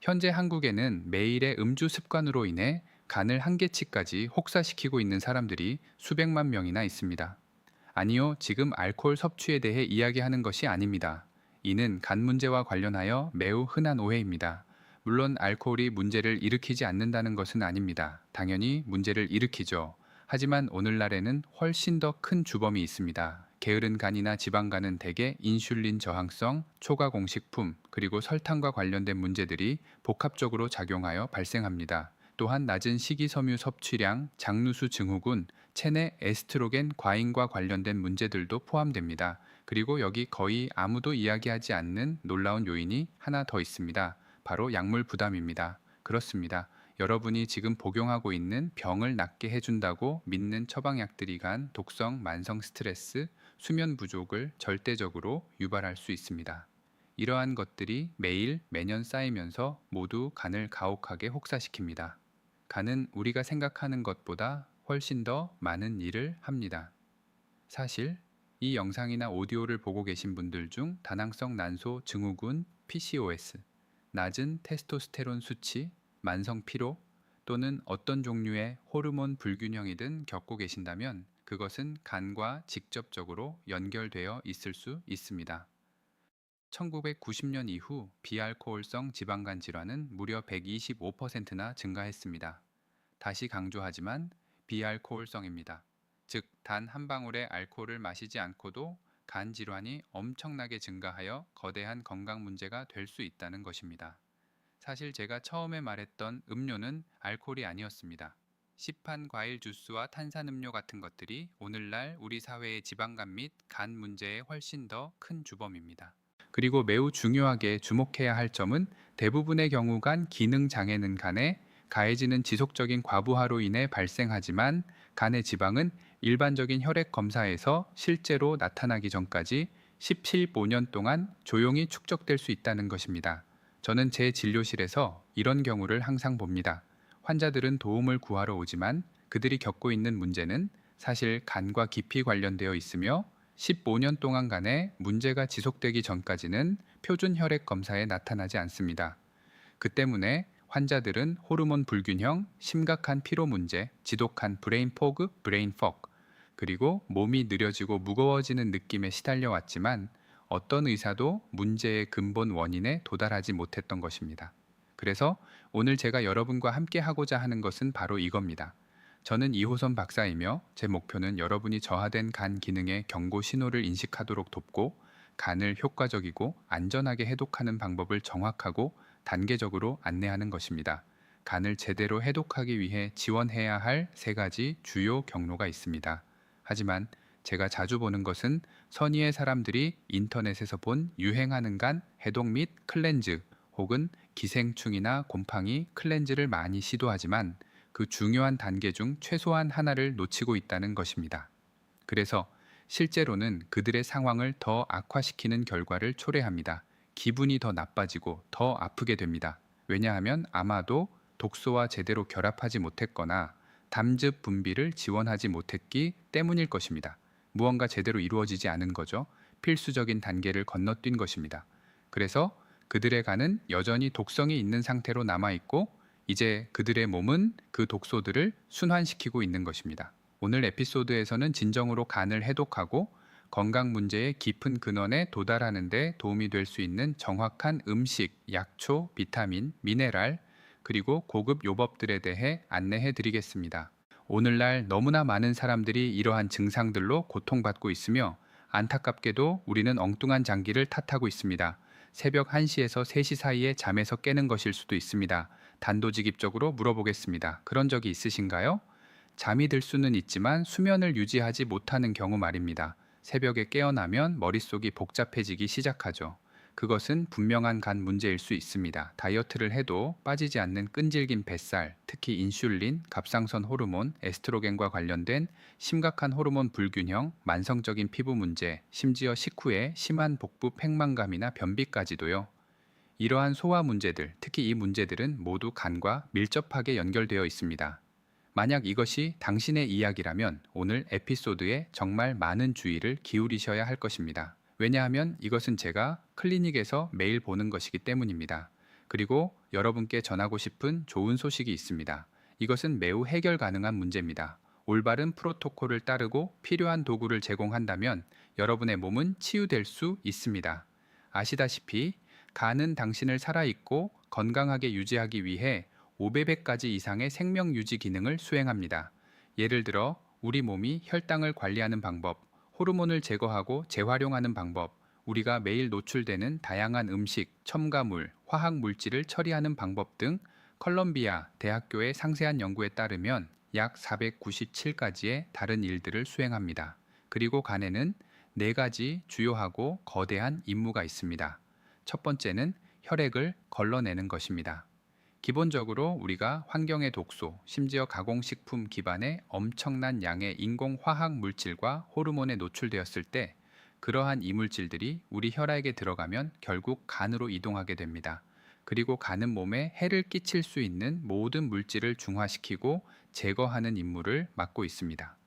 현재 한국에는 매일의 음주 습관으로 인해 간을 한계치까지 혹사시키고 있는 사람들이 수백만 명이나 있습니다. 아니요, 지금 알코올 섭취에 대해 이야기하는 것이 아닙니다. 이는 간 문제와 관련하여 매우 흔한 오해입니다. 물론 알코올이 문제를 일으키지 않는다는 것은 아닙니다. 당연히 문제를 일으키죠. 하지만 오늘날에는 훨씬 더 큰 주범이 있습니다. 게으른 간이나 지방간은 대개 인슐린 저항성, 초가공식품, 그리고 설탕과 관련된 문제들이 복합적으로 작용하여 발생합니다. 또한 낮은 식이섬유 섭취량, 장누수 증후군, 체내 에스트로겐 과잉과 관련된 문제들도 포함됩니다. 그리고 여기 거의 아무도 이야기하지 않는 놀라운 요인이 하나 더 있습니다. 바로 약물 부담입니다. 그렇습니다. 여러분이 지금 복용하고 있는 병을 낫게 해준다고 믿는 처방약들이 간 독성 만성 스트레스, 수면 부족을 절대적으로 유발할 수 있습니다. 이러한 것들이 매일 매년 쌓이면서 모두 간을 가혹하게 혹사시킵니다. 간은 우리가 생각하는 것보다 훨씬 더 많은 일을 합니다. 사실 이 영상이나 오디오를 보고 계신 분들 중 다낭성 난소 증후군 PCOS, 낮은 테스토스테론 수치, 만성 피로 또는 어떤 종류의 호르몬 불균형이든 겪고 계신다면 그것은 간과 직접적으로 연결되어 있을 수 있습니다. 1990년 이후 비알코올성 지방간 질환은 무려 125%나 증가했습니다. 다시 강조하지만 비알코올성입니다. 즉, 단 한 방울의 알코올을 마시지 않고도 간 질환이 엄청나게 증가하여 거대한 건강 문제가 될 수 있다는 것입니다. 사실 제가 처음에 말했던 음료는 알코올이 아니었습니다. 시판 과일 주스와 탄산음료 같은 것들이 오늘날 우리 사회의 지방간 및 간 문제에 훨씬 더 큰 주범입니다. 그리고 매우 중요하게 주목해야 할 점은 대부분의 경우 간 기능 장애는 간에 가해지는 지속적인 과부하로 인해 발생하지만 간의 지방은 일반적인 혈액 검사에서 실제로 나타나기 전까지 17~15년 동안 조용히 축적될 수 있다는 것입니다. 저는 제 진료실에서 이런 경우를 항상 봅니다. 환자들은 도움을 구하러 오지만 그들이 겪고 있는 문제는 사실 간과 깊이 관련되어 있으며 15년 동안 간에 문제가 지속되기 전까지는 표준 혈액 검사에 나타나지 않습니다. 그 때문에 환자들은 호르몬 불균형, 심각한 피로 문제, 지독한 브레인 포그, 브레인 퍽, 그리고 몸이 느려지고 무거워지는 느낌에 시달려 왔지만 어떤 의사도 문제의 근본 원인에 도달하지 못했던 것입니다. 그래서 오늘 제가 여러분과 함께 하고자 하는 것은 바로 이겁니다. 저는 이호선 박사이며 제 목표는 여러분이 저하된 간 기능의 경고 신호를 인식하도록 돕고 간을 효과적이고 안전하게 해독하는 방법을 정확하고 단계적으로 안내하는 것입니다. 간을 제대로 해독하기 위해 지원해야 할 3가지 주요 경로가 있습니다. 하지만 제가 자주 보는 것은 선의의 사람들이 인터넷에서 본 유행하는 간 해독 및 클렌즈 혹은 기생충이나 곰팡이 클렌즈를 많이 시도하지만 그 중요한 단계 중 최소한 하나를 놓치고 있다는 것입니다. 그래서 실제로는 그들의 상황을 더 악화시키는 결과를 초래합니다. 기분이 더 나빠지고 더 아프게 됩니다. 왜냐하면 아마도 독소와 제대로 결합하지 못했거나 담즙 분비를 지원하지 못했기 때문일 것입니다. 무언가 제대로 이루어지지 않은 거죠. 필수적인 단계를 건너뛴 것입니다. 그래서 그들의 간은 여전히 독성이 있는 상태로 남아있고 이제 그들의 몸은 그 독소들을 순환시키고 있는 것입니다. 오늘 에피소드에서는 진정으로 간을 해독하고 건강 문제의 깊은 근원에 도달하는 데 도움이 될 수 있는 정확한 음식, 약초, 비타민, 미네랄, 그리고 고급 요법들에 대해 안내해 드리겠습니다. 오늘날 너무나 많은 사람들이 이러한 증상들로 고통받고 있으며 안타깝게도 우리는 엉뚱한 장기를 탓하고 있습니다. 새벽 1시에서 3시 사이에 잠에서 깨는 것일 수도 있습니다. 단도직입적으로 물어보겠습니다. 그런 적이 있으신가요? 잠이 들 수는 있지만 수면을 유지하지 못하는 경우 말입니다. 새벽에 깨어나면 머릿속이 복잡해지기 시작하죠. 그것은 분명한 간 문제일 수 있습니다. 다이어트를 해도 빠지지 않는 끈질긴 뱃살, 특히 인슐린, 갑상선 호르몬, 에스트로겐과 관련된 심각한 호르몬 불균형, 만성적인 피부 문제, 심지어 식후에 심한 복부 팽만감이나 변비까지도요. 이러한 소화 문제들, 특히 이 문제들은 모두 간과 밀접하게 연결되어 있습니다. 만약 이것이 당신의 이야기라면 오늘 에피소드에 정말 많은 주의를 기울이셔야 할 것입니다. 왜냐하면 이것은 제가 클리닉에서 매일 보는 것이기 때문입니다. 그리고 여러분께 전하고 싶은 좋은 소식이 있습니다. 이것은 매우 해결 가능한 문제입니다. 올바른 프로토콜을 따르고 필요한 도구를 제공한다면 여러분의 몸은 치유될 수 있습니다. 아시다시피 간은 당신을 살아있고 건강하게 유지하기 위해 500배까지 이상의 생명 유지 기능을 수행합니다. 예를 들어 우리 몸이 혈당을 관리하는 방법, 호르몬을 제거하고 재활용하는 방법, 우리가 매일 노출되는 다양한 음식, 첨가물, 화학 물질을 처리하는 방법 등 컬럼비아 대학교의 상세한 연구에 따르면 약 497가지의 다른 일들을 수행합니다. 그리고 간에는 4가지 주요하고 거대한 임무가 있습니다. 첫 번째는 혈액을 걸러내는 것입니다. 기본적으로 우리가 환경의 독소, 심지어 가공식품 기반의 엄청난 양의 인공화학 물질과 호르몬에 노출되었을 때 그러한 이물질들이 우리 혈액에 들어가면 결국 간으로 이동하게 됩니다. 그리고 간은 몸에 해를 끼칠 수 있는 모든 물질을 중화시키고 제거하는 임무를 맡고 있습니다.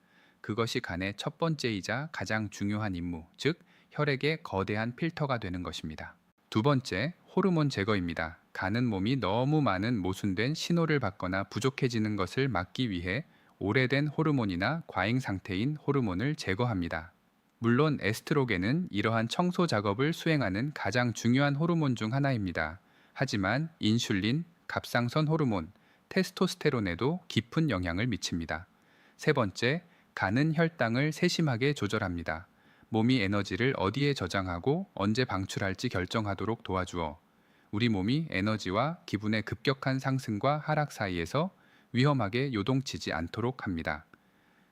그것이 간의 첫 번째이자 가장 중요한 임무, 즉 혈액의 거대한 필터가 되는 것입니다. 두 번째, 호르몬 제거입니다. 간은 몸이 너무 많은 모순된 신호를 받거나 부족해지는 것을 막기 위해 오래된 호르몬이나 과잉 상태인 호르몬을 제거합니다. 물론 에스트로겐은 이러한 청소 작업을 수행하는 가장 중요한 호르몬 중 하나입니다. 하지만 인슐린, 갑상선 호르몬, 테스토스테론에도 깊은 영향을 미칩니다. 세 번째, 간은 혈당을 세심하게 조절합니다. 몸이 에너지를 어디에 저장하고 언제 방출할지 결정하도록 도와주어 우리 몸이 에너지와 기분의 급격한 상승과 하락 사이에서 위험하게 요동치지 않도록 합니다.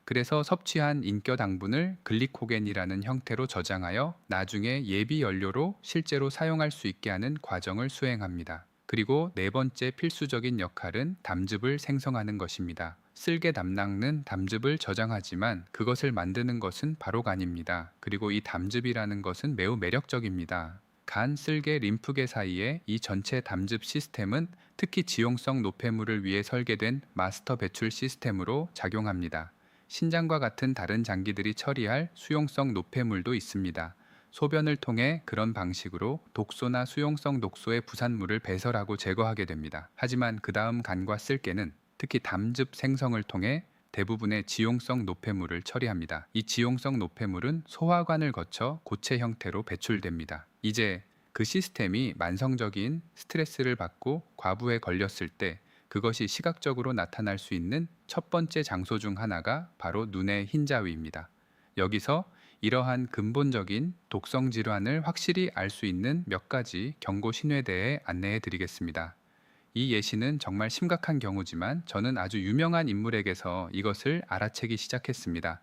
그래서 섭취한 인겨 당분을 글리코겐이라는 형태로 저장하여 나중에 예비 연료로 실제로 사용할 수 있게 하는 과정을 수행합니다. 그리고 네 번째 필수적인 역할은 담즙을 생성하는 것입니다. 쓸개 담낭는 담즙을 저장하지만 그것을 만드는 것은 바로 간입니다. 그리고 이 담즙이라는 것은 매우 매력적입니다. 간, 쓸개, 림프계 사이에 이 전체 담즙 시스템은 특히 지용성 노폐물을 위해 설계된 마스터 배출 시스템으로 작용합니다. 신장과 같은 다른 장기들이 처리할 수용성 노폐물도 있습니다. 소변을 통해 그런 방식으로 독소나 수용성 독소의 부산물을 배설하고 제거하게 됩니다. 하지만 그 다음 간과 쓸개는 특히 담즙 생성을 통해 대부분의 지용성 노폐물을 처리합니다. 이 지용성 노폐물은 소화관을 거쳐 고체 형태로 배출됩니다. 이제 그 시스템이 만성적인 스트레스를 받고 과부에 걸렸을 때 그것이 시각적으로 나타날 수 있는 첫 번째 장소 중 하나가 바로 눈의 흰자위입니다. 여기서 이러한 근본적인 독성 질환을 확실히 알 수 있는 몇 가지 경고 신호에 대해 안내해 드리겠습니다. 이 예시는 정말 심각한 경우지만 저는 아주 유명한 인물에게서 이것을 알아채기 시작했습니다.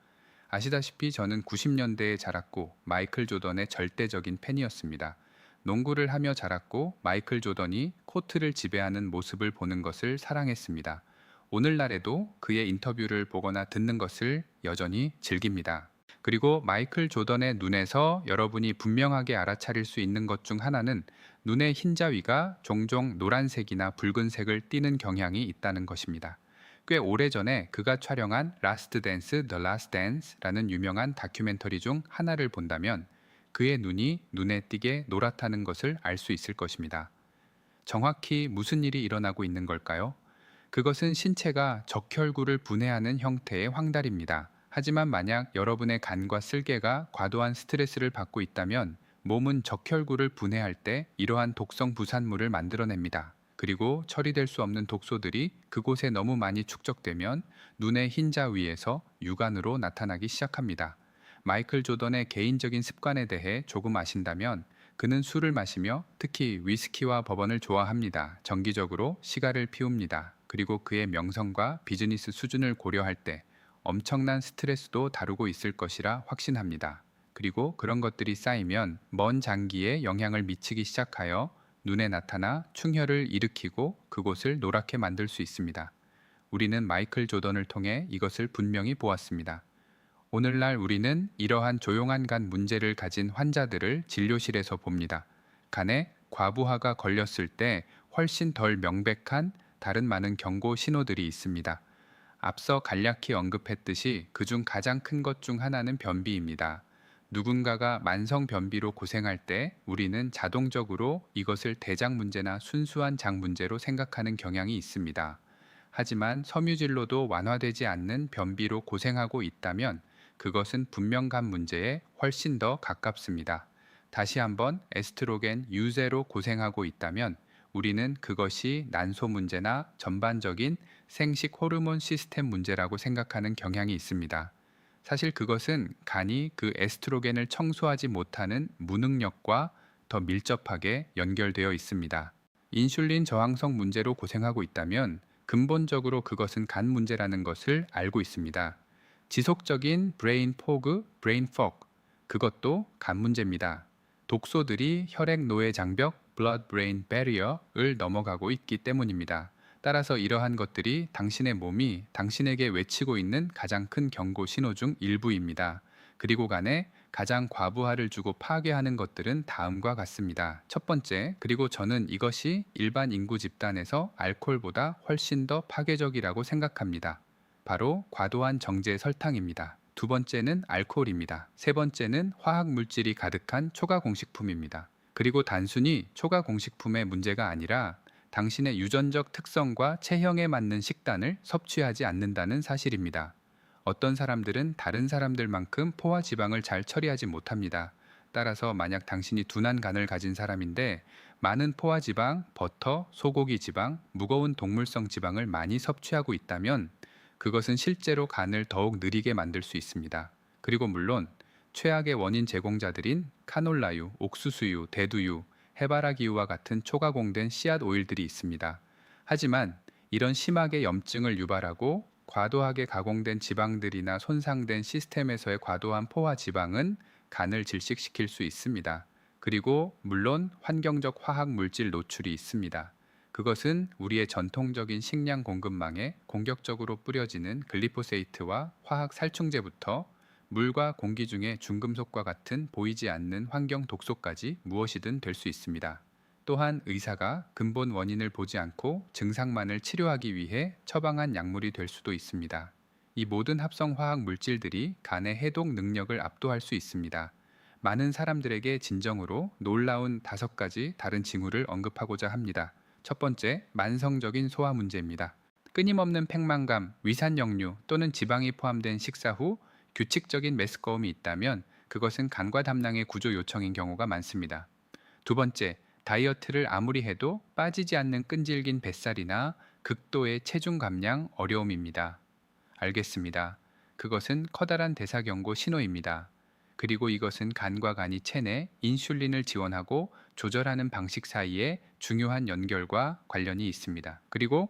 아시다시피 저는 90년대에 자랐고 마이클 조던의 절대적인 팬이었습니다. 농구를 하며 자랐고 마이클 조던이 코트를 지배하는 모습을 보는 것을 사랑했습니다. 오늘날에도 그의 인터뷰를 보거나 듣는 것을 여전히 즐깁니다. 그리고 마이클 조던의 눈에서 여러분이 분명하게 알아차릴 수 있는 것 중 하나는 눈의 흰자위가 종종 노란색이나 붉은색을 띠는 경향이 있다는 것입니다. 꽤 오래전에 그가 촬영한 라스트 댄스, 더 라스트 댄스라는 유명한 다큐멘터리 중 하나를 본다면 그의 눈이 눈에 띄게 노랗다는 것을 알 수 있을 것입니다. 정확히 무슨 일이 일어나고 있는 걸까요? 그것은 신체가 적혈구를 분해하는 형태의 황달입니다. 하지만 만약 여러분의 간과 쓸개가 과도한 스트레스를 받고 있다면 몸은 적혈구를 분해할 때 이러한 독성 부산물을 만들어냅니다. 그리고 처리될 수 없는 독소들이 그곳에 너무 많이 축적되면 눈의 흰자 위에서 육안으로 나타나기 시작합니다. 마이클 조던의 개인적인 습관에 대해 조금 아신다면 그는 술을 마시며 특히 위스키와 버번을 좋아합니다. 정기적으로 시가를 피웁니다. 그리고 그의 명성과 비즈니스 수준을 고려할 때 엄청난 스트레스도 다루고 있을 것이라 확신합니다. 그리고 그런 것들이 쌓이면 먼 장기에 영향을 미치기 시작하여 눈에 나타나 충혈을 일으키고 그곳을 노랗게 만들 수 있습니다. 우리는 마이클 조던을 통해 이것을 분명히 보았습니다. 오늘날 우리는 이러한 조용한 간 문제를 가진 환자들을 진료실에서 봅니다. 간에 과부하가 걸렸을 때 훨씬 덜 명백한 다른 많은 경고 신호들이 있습니다. 앞서 간략히 언급했듯이 그중 가장 큰 것 중 하나는 변비입니다. 누군가가 만성 변비로 고생할 때 우리는 자동적으로 이것을 대장 문제나 순수한 장 문제로 생각하는 경향이 있습니다. 하지만 섬유질로도 완화되지 않는 변비로 고생하고 있다면 그것은 분명 간 문제에 훨씬 더 가깝습니다. 다시 한번 에스트로겐 유제로 고생하고 있다면 우리는 그것이 난소 문제나 전반적인 생식 호르몬 시스템 문제라고 생각하는 경향이 있습니다. 사실 그것은 간이 그 에스트로겐을 청소하지 못하는 무능력과 더 밀접하게 연결되어 있습니다. 인슐린 저항성 문제로 고생하고 있다면 근본적으로 그것은 간 문제라는 것을 알고 있습니다. 지속적인 브레인 포그, 브레인 포그, 그것도 간 문제입니다. 독소들이 혈액 노예 장벽, blood brain barrier을 넘어가고 있기 때문입니다. 따라서 이러한 것들이 당신의 몸이 당신에게 외치고 있는 가장 큰 경고 신호 중 일부입니다. 그리고 간에 가장 과부하를 주고 파괴하는 것들은 다음과 같습니다. 첫 번째, 그리고 저는 이것이 일반 인구 집단에서 알코올보다 훨씬 더 파괴적이라고 생각합니다. 바로 과도한 정제 설탕입니다. 두 번째는 알코올입니다. 세 번째는 화학 물질이 가득한 초과 공식품입니다. 그리고 단순히 초과 공식품의 문제가 아니라 당신의 유전적 특성과 체형에 맞는 식단을 섭취하지 않는다는 사실입니다. 어떤 사람들은 다른 사람들만큼 포화 지방을 잘 처리하지 못합니다. 따라서 만약 당신이 둔한 간을 가진 사람인데 많은 포화 지방, 버터, 소고기 지방, 무거운 동물성 지방을 많이 섭취하고 있다면 그것은 실제로 간을 더욱 느리게 만들 수 있습니다. 그리고 물론 최악의 원인 제공자들인 카놀라유, 옥수수유, 대두유, 해바라기유와 같은 초가공된 씨앗 오일들이 있습니다. 하지만 이런 심하게 염증을 유발하고 과도하게 가공된 지방들이나 손상된 시스템에서의 과도한 포화 지방은 간을 질식시킬 수 있습니다. 그리고 물론 환경적 화학 물질 노출이 있습니다. 그것은 우리의 전통적인 식량 공급망에 공격적으로 뿌려지는 글리포세이트와 화학 살충제부터 물과 공기 중의 중금속과 같은 보이지 않는 환경 독소까지 무엇이든 될 수 있습니다. 또한 의사가 근본 원인을 보지 않고 증상만을 치료하기 위해 처방한 약물이 될 수도 있습니다. 이 모든 합성 화학 물질들이 간의 해독 능력을 압도할 수 있습니다. 많은 사람들에게 진정으로 놀라운 5가지 다른 징후를 언급하고자 합니다. 첫 번째, 만성적인 소화 문제입니다. 끊임없는 팽만감, 위산역류 또는 지방이 포함된 식사 후 규칙적인 메스꺼움이 있다면 그것은 간과 담낭의 구조 요청인 경우가 많습니다. 두 번째, 다이어트를 아무리 해도 빠지지 않는 끈질긴 뱃살이나 극도의 체중 감량 어려움입니다. 알겠습니다. 그것은 커다란 대사경고 신호입니다. 그리고 이것은 간과 간이 체내 인슐린을 지원하고 조절하는 방식 사이에 중요한 연결과 관련이 있습니다. 그리고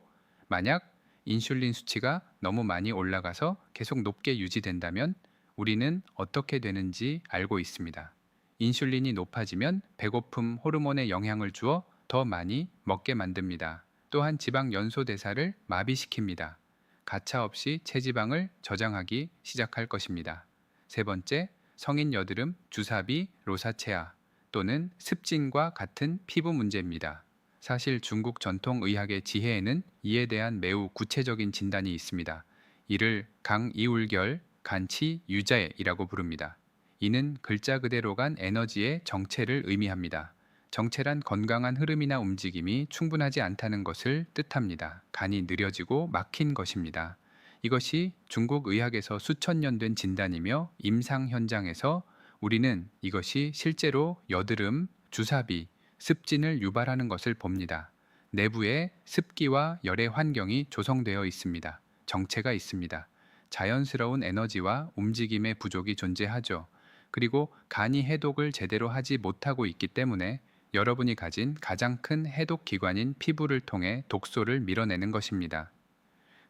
만약 인슐린 수치가 너무 많이 올라가서 계속 높게 유지된다면 우리는 어떻게 되는지 알고 있습니다. 인슐린이 높아지면 배고픔 호르몬에 영향을 주어 더 많이 먹게 만듭니다. 또한 지방 연소 대사를 마비시킵니다. 가차없이 체지방을 저장하기 시작할 것입니다. 세 번째, 성인 여드름, 주사비, 로사체아 또는 습진과 같은 피부 문제입니다. 사실 중국 전통 의학의 지혜에는 이에 대한 매우 구체적인 진단이 있습니다. 이를 강이울결, 간치유자이라고 부릅니다. 이는 글자 그대로 간 에너지의 정체를 의미합니다. 정체란 건강한 흐름이나 움직임이 충분하지 않다는 것을 뜻합니다. 간이 느려지고 막힌 것입니다. 이것이 중국 의학에서 수천 년 된 진단이며 임상 현장에서 우리는 이것이 실제로 여드름, 주사비, 습진을 유발하는 것을 봅니다. 내부에 습기와 열의 환경이 조성되어 있습니다. 정체가 있습니다. 자연스러운 에너지와 움직임의 부족이 존재하죠. 그리고 간이 해독을 제대로 하지 못하고 있기 때문에 여러분이 가진 가장 큰 해독 기관인 피부를 통해 독소를 밀어내는 것입니다.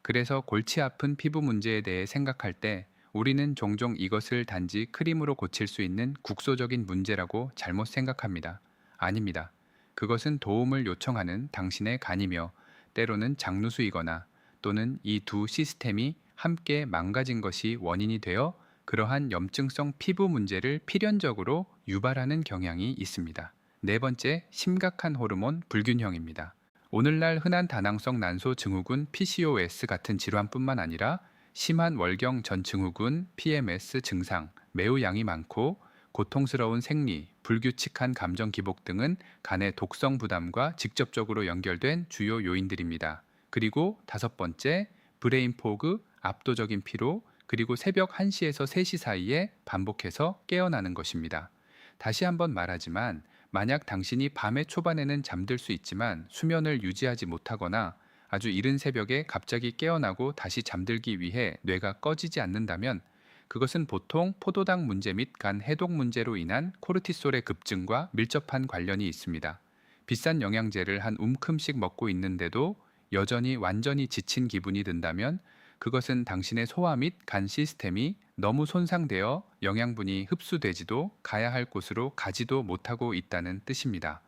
그래서 골치 아픈 피부 문제에 대해 생각할 때 우리는 종종 이것을 단지 크림으로 고칠 수 있는 국소적인 문제라고 잘못 생각합니다. 아닙니다. 그것은 도움을 요청하는 당신의 간이며 때로는 장누수이거나 또는 이 두 시스템이 함께 망가진 것이 원인이 되어 그러한 염증성 피부 문제를 필연적으로 유발하는 경향이 있습니다. 네 번째, 심각한 호르몬 불균형입니다. 오늘날 흔한 다낭성 난소 증후군 PCOS 같은 질환뿐만 아니라 심한 월경 전 증후군 PMS 증상, 매우 양이 많고 고통스러운 생리, 불규칙한 감정 기복 등은 간의 독성 부담과 직접적으로 연결된 주요 요인들입니다. 그리고 다섯 번째, 브레인 포그, 압도적인 피로, 그리고 새벽 1시에서 3시 사이에 반복해서 깨어나는 것입니다. 다시 한번 말하지만, 만약 당신이 밤의 초반에는 잠들 수 있지만 수면을 유지하지 못하거나 아주 이른 새벽에 갑자기 깨어나고 다시 잠들기 위해 뇌가 꺼지지 않는다면, 그것은 보통 포도당 문제 및 간 해독 문제로 인한 코르티솔의 급증과 밀접한 관련이 있습니다. 비싼 영양제를 한 움큼씩 먹고 있는데도 여전히 완전히 지친 기분이 든다면, 그것은 당신의 소화 및 간 시스템이 너무 손상되어 영양분이 흡수되지도 가야 할 곳으로 가지도 못하고 있다는 뜻입니다.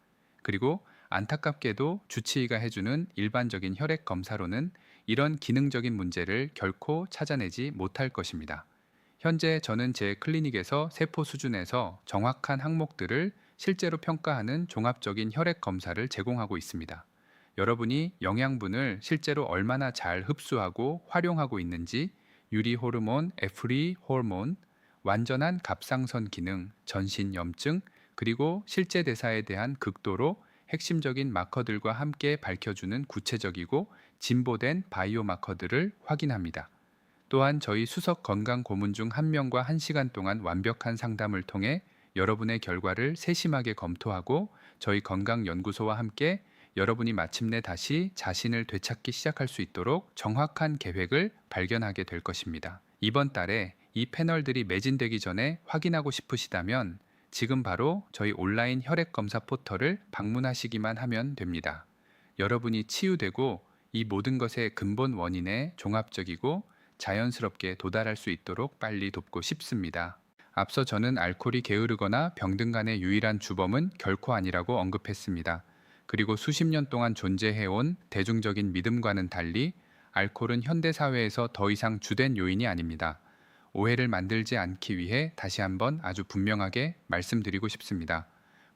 그리고 안타깝게도 주치의가 해주는 일반적인 혈액 검사로는 이런 기능적인 문제를 결코 찾아내지 못할 것입니다. 현재 저는 제 클리닉에서 세포 수준에서 정확한 항목들을 실제로 평가하는 종합적인 혈액 검사를 제공하고 있습니다. 여러분이 영양분을 실제로 얼마나 잘 흡수하고 활용하고 있는지, 유리 호르몬, 에프리 호르몬, 완전한 갑상선 기능, 전신 염증, 그리고 실제 대사에 대한 극도로 핵심적인 마커들과 함께 밝혀주는 구체적이고 진보된 바이오 마커들을 확인합니다. 또한 저희 수석 건강 고문 중 한 명과 1시간 동안 완벽한 상담을 통해 여러분의 결과를 세심하게 검토하고 저희 건강연구소와 함께 여러분이 마침내 다시 자신을 되찾기 시작할 수 있도록 정확한 계획을 발견하게 될 것입니다. 이번 달에 이 패널들이 매진되기 전에 확인하고 싶으시다면 지금 바로 저희 온라인 혈액 검사 포털을 방문하시기만 하면 됩니다. 여러분이 치유되고 이 모든 것의 근본 원인에 종합적이고 자연스럽게 도달할 수 있도록 빨리 돕고 싶습니다. 앞서 저는 알코올이 게으르거나 병든 간의 유일한 주범은 결코 아니라고 언급했습니다. 그리고 수십 년 동안 존재해온 대중적인 믿음과는 달리 알코올은 현대사회에서 더 이상 주된 요인이 아닙니다. 오해를 만들지 않기 위해 다시 한번 아주 분명하게 말씀드리고 싶습니다.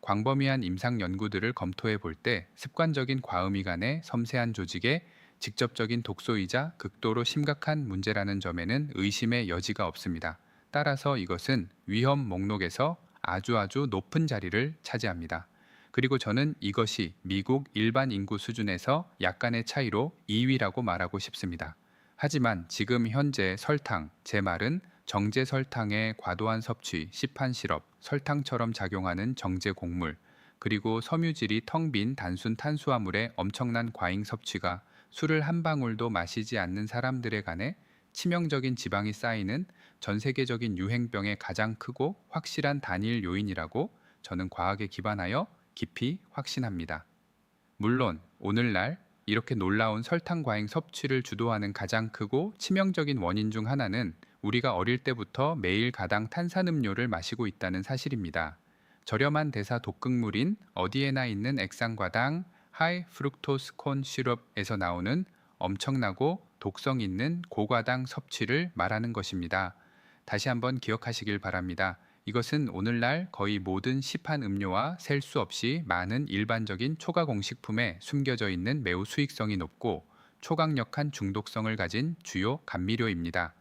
광범위한 임상 연구들을 검토해 볼 때 습관적인 과음이 간의 섬세한 조직에 직접적인 독소이자 극도로 심각한 문제라는 점에는 의심의 여지가 없습니다. 따라서 이것은 위험 목록에서 아주 높은 자리를 차지합니다. 그리고 저는 이것이 미국 일반 인구 수준에서 약간의 차이로 2위라고 말하고 싶습니다. 하지만 지금 현재 설탕, 제 말은 정제 설탕의 과도한 섭취, 시판 시럽, 설탕처럼 작용하는 정제 곡물, 그리고 섬유질이 텅 빈 단순 탄수화물의 엄청난 과잉 섭취가 술을 한 방울도 마시지 않는 사람들에 간해 치명적인 지방이 쌓이는 전 세계적인 유행병의 가장 크고 확실한 단일 요인이라고 저는 과학에 기반하여 깊이 확신합니다. 물론 오늘날 이렇게 놀라운 설탕 과잉 섭취를 주도하는 가장 크고 치명적인 원인 중 하나는 우리가 어릴 때부터 매일 가당 탄산음료를 마시고 있다는 사실입니다. 저렴한 대사 독극물인 어디에나 있는 액상과당 하이 프룩토스 콘 시럽에서 나오는 엄청나고 독성 있는 고과당 섭취를 말하는 것입니다. 다시 한번 기억하시길 바랍니다. 이것은 오늘날 거의 모든 시판 음료와 셀 수 없이 많은 일반적인 초가공식품에 숨겨져 있는 매우 수익성이 높고 초강력한 중독성을 가진 주요 감미료입니다.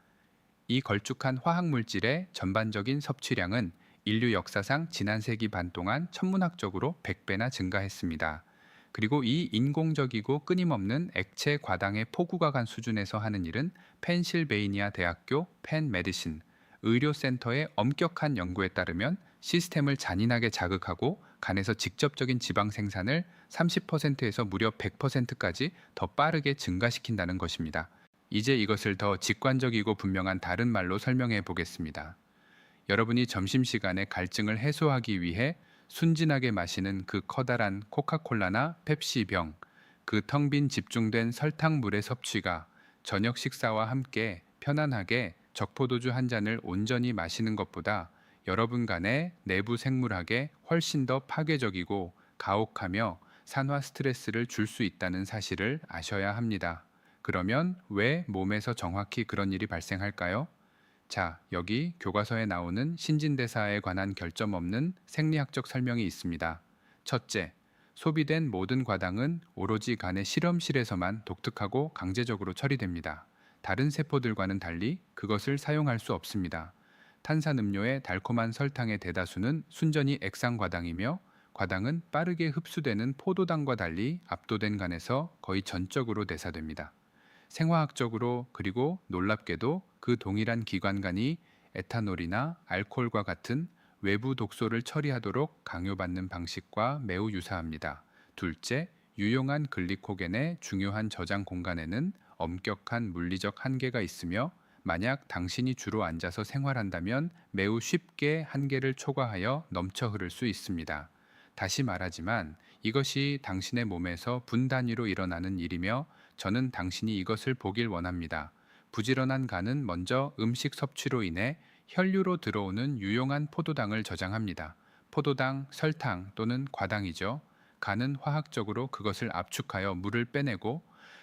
이 걸쭉한 화학물질의 전반적인 섭취량은 인류 역사상 지난 세기 반 동안 천문학적으로 100배나 증가했습니다. 그리고 이 인공적이고 끊임없는 액체 과당의 포구가 간 수준에서 하는 일은 펜실베이니아 대학교 펜 메디신 의료센터의 엄격한 연구에 따르면 시스템을 잔인하게 자극하고 간에서 직접적인 지방 생산을 30%에서 무려 100%까지 더 빠르게 증가시킨다는 것입니다. 이제 이것을 더 직관적이고 분명한 다른 말로 설명해 보겠습니다. 여러분이 점심시간에 갈증을 해소하기 위해 순진하게 마시는 그 커다란 코카콜라나 펩시병, 그 텅 빈 집중된 설탕물의 섭취가 저녁 식사와 함께 편안하게 적포도주 한 잔을 온전히 마시는 것보다 여러분 간의 내부 생물학에 훨씬 더 파괴적이고 가혹하며 산화 스트레스를 줄 수 있다는 사실을 아셔야 합니다. 그러면 왜 몸에서 정확히 그런 일이 발생할까요? 자, 여기 교과서에 나오는 신진대사에 관한 결점 없는 생리학적 설명이 있습니다. 첫째, 소비된 모든 과당은 오로지 간의 실험실에서만 독특하고 강제적으로 처리됩니다. 다른 세포들과는 달리 그것을 사용할 수 없습니다. 탄산음료의 달콤한 설탕의 대다수는 순전히 액상과당이며, 과당은 빠르게 흡수되는 포도당과 달리 압도된 간에서 거의 전적으로 대사됩니다. 생화학적으로, 그리고 놀랍게도 그 동일한 기관간이 에탄올이나 알코올과 같은 외부 독소를 처리하도록 강요받는 방식과 매우 유사합니다. 둘째, 유용한 글리코겐의 중요한 저장 공간에는 엄격한 물리적 한계가 있으며, 만약 당신이 주로 앉아서 생활한다면 매우 쉽게 한계를 초과하여 넘쳐 흐를 수 있습니다. 다시 말하지만, 이것이 당신의 몸에서 분 단위로 일어나는 일이며, 저는 당신이 이것을 보길 원합니다. 부지런한 간은 먼저 음식 섭취로 인해 혈류로 들어오는 유용한 포도당을 저장합니다. 포도당, 설탕 또는 과당이죠. 간은 화학적으로 그것을 압축하여 물을 빼내고,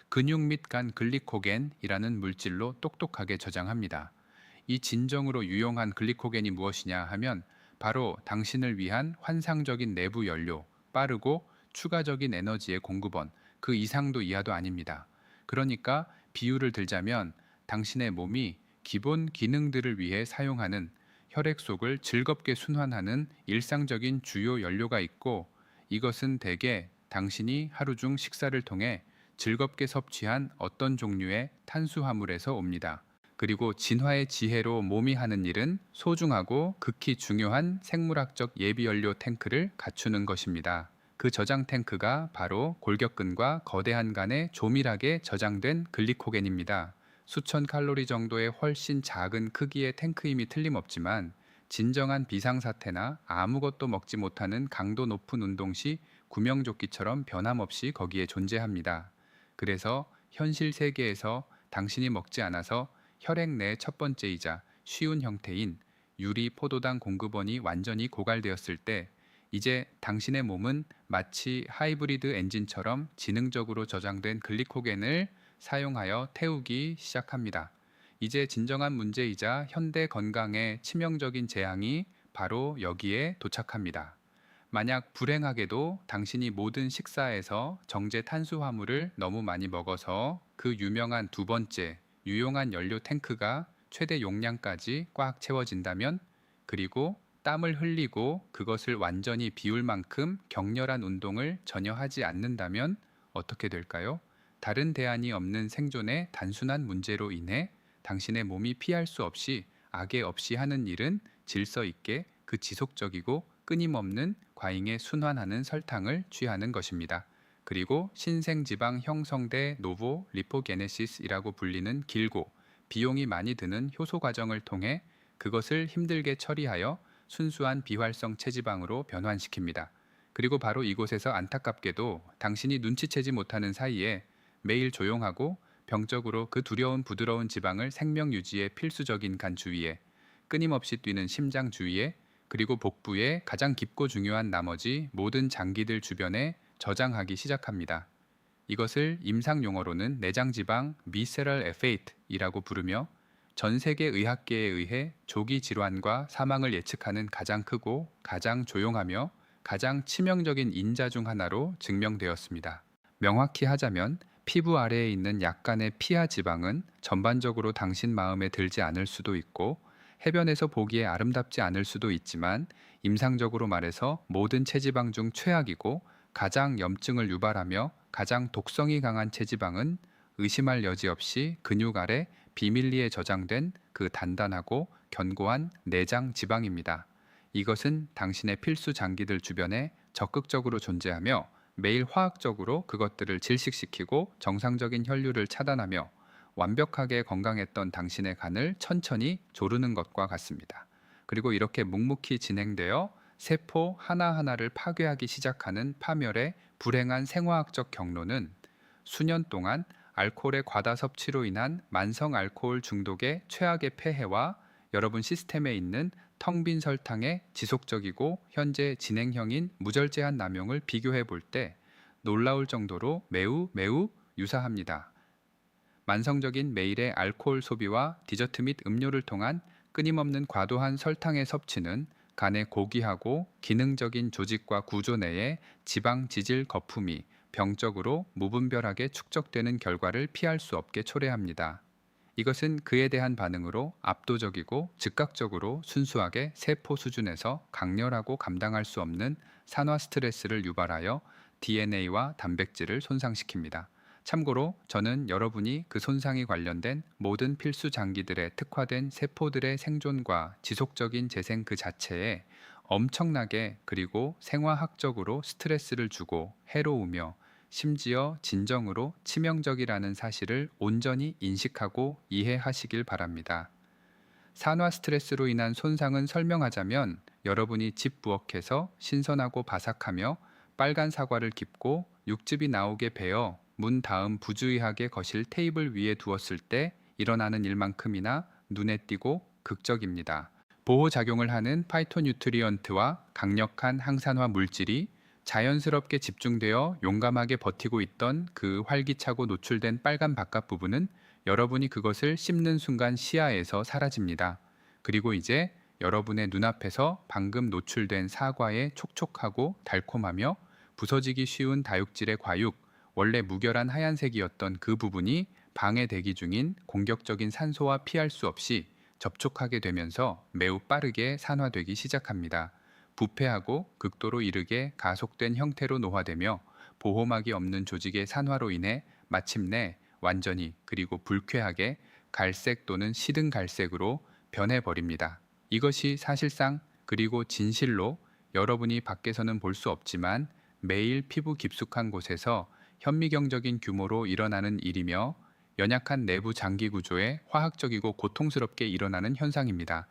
근육 및 간 글리코겐이라는 물질로 똑똑하게 저장합니다. 이 진정으로 유용한 글리코겐이 무엇이냐 하면, 바로 당신을 위한 환상적인 내부 연료, 빠르고 추가적인 에너지의 공급원, 그 이상도 이하도 아닙니다. 그러니까 비유를 들자면, 당신의 몸이 기본 기능들을 위해 사용하는, 혈액 속을 즐겁게 순환하는 일상적인 주요 연료가 있고, 이것은 대개 당신이 하루 중 식사를 통해 즐겁게 섭취한 어떤 종류의 탄수화물에서 옵니다. 그리고 진화의 지혜로 몸이 하는 일은 소중하고 극히 중요한 생물학적 예비연료 탱크를 갖추는 것입니다. 그 저장 탱크가 바로 골격근과 거대한 간에 조밀하게 저장된 글리코겐입니다. 수천 칼로리 정도의 훨씬 작은 크기의 탱크임이 틀림없지만, 진정한 비상사태나 아무것도 먹지 못하는 강도 높은 운동 시 구명조끼처럼 변함없이 거기에 존재합니다. 그래서 현실 세계에서 당신이 먹지 않아서 혈액 내 첫 번째이자 쉬운 형태인 유리 포도당 공급원이 완전히 고갈되었을 때, 이제 당신의 몸은 마치 하이브리드 엔진처럼 지능적으로 저장된 글리코겐을 사용하여 태우기 시작합니다. 이제 진정한 문제이자 현대 건강에 치명적인 재앙이 바로 여기에 도착합니다. 만약 불행하게도 당신이 모든 식사에서 정제 탄수화물을 너무 많이 먹어서 그 유명한 두 번째 유용한 연료 탱크가 최대 용량까지 꽉 채워진다면, 그리고 땀을 흘리고 그것을 완전히 비울 만큼 격렬한 운동을 전혀 하지 않는다면 어떻게 될까요? 다른 대안이 없는 생존의 단순한 문제로 인해 당신의 몸이 피할 수 없이 악의 없이 하는 일은 질서 있게 그 지속적이고 끊임없는 과잉에 순환하는 설탕을 취하는 것입니다. 그리고 신생지방 형성대 노보 리포게네시스이라고 불리는 길고 비용이 많이 드는 효소 과정을 통해 그것을 힘들게 처리하여 순수한 비활성 체지방으로 변환시킵니다. 그리고 바로 이곳에서 안타깝게도 당신이 눈치채지 못하는 사이에 매일 조용하고 병적으로 그 두려운 부드러운 지방을 생명 유지에 필수적인 간 주위에, 끊임없이 뛰는 심장 주위에, 그리고 복부의 가장 깊고 중요한 나머지 모든 장기들 주변에 저장하기 시작합니다. 이것을 임상 용어로는 내장지방 미세럴 에페이트이라고 부르며, 전 세계 의학계에 의해 조기 질환과 사망을 예측하는 가장 크고 가장 조용하며 가장 치명적인 인자 중 하나로 증명되었습니다. 명확히 하자면, 피부 아래에 있는 약간의 피하 지방은 전반적으로 당신 마음에 들지 않을 수도 있고, 해변에서 보기에 아름답지 않을 수도 있지만, 임상적으로 말해서 모든 체지방 중 최악이고 가장 염증을 유발하며 가장 독성이 강한 체지방은 의심할 여지 없이 근육 아래 비밀리에 저장된 그 단단하고 견고한 내장 지방입니다. 이것은 당신의 필수 장기들 주변에 적극적으로 존재하며 매일 화학적으로 그것들을 질식시키고 정상적인 혈류를 차단하며 완벽하게 건강했던 당신의 간을 천천히 조르는 것과 같습니다. 그리고 이렇게 묵묵히 진행되어 세포 하나하나를 파괴하기 시작하는 파멸의 불행한 생화학적 경로는, 수년 동안 알코올의 과다 섭취로 인한 만성 알코올 중독의 최악의 폐해와 여러분 시스템에 있는 텅 빈 설탕의 지속적이고 현재 진행형인 무절제한 남용을 비교해 볼 때 놀라울 정도로 매우 유사합니다. 만성적인 매일의 알코올 소비와 디저트 및 음료를 통한 끊임없는 과도한 설탕의 섭취는 간의 고귀하고 기능적인 조직과 구조 내에 지방 지질 거품이 병적으로 무분별하게 축적되는 결과를 피할 수 없게 초래합니다. 이것은 그에 대한 반응으로 압도적이고 즉각적으로 순수하게 세포 수준에서 강렬하고 감당할 수 없는 산화 스트레스를 유발하여 DNA와 단백질을 손상시킵니다. 참고로 저는 여러분이 그 손상이 관련된 모든 필수 장기들의 특화된 세포들의 생존과 지속적인 재생 그 자체에 엄청나게 그리고 생화학적으로 스트레스를 주고 해로우며 심지어 진정으로 치명적이라는 사실을 온전히 인식하고 이해하시길 바랍니다. 산화 스트레스로 인한 손상은 설명하자면 여러분이 집 부엌에서 신선하고 바삭하며 빨간 사과를 깁고 육즙이 나오게 베어 문 다음 부주의하게 거실 테이블 위에 두었을 때 일어나는 일만큼이나 눈에 띄고 극적입니다. 보호작용을 하는 파이토뉴트리언트와 강력한 항산화 물질이 자연스럽게 집중되어 용감하게 버티고 있던 그 활기차고 노출된 빨간 바깥 부분은 여러분이 그것을 씹는 순간 시야에서 사라집니다. 그리고 이제 여러분의 눈앞에서 방금 노출된 사과의 촉촉하고 달콤하며 부서지기 쉬운 다육질의 과육, 원래 무결한 하얀색이었던 그 부분이 방해 대기 중인 공격적인 산소와 피할 수 없이 접촉하게 되면서 매우 빠르게 산화되기 시작합니다. 부패하고 극도로 이르게 가속된 형태로 노화되며 보호막이 없는 조직의 산화로 인해 마침내 완전히 그리고 불쾌하게 갈색 또는 시든 갈색으로 변해버립니다. 이것이 사실상 그리고 진실로 여러분이 밖에서는 볼 수 없지만 매일 피부 깊숙한 곳에서 현미경적인 규모로 일어나는 일이며 연약한 내부 장기 구조에 화학적이고 고통스럽게 일어나는 현상입니다.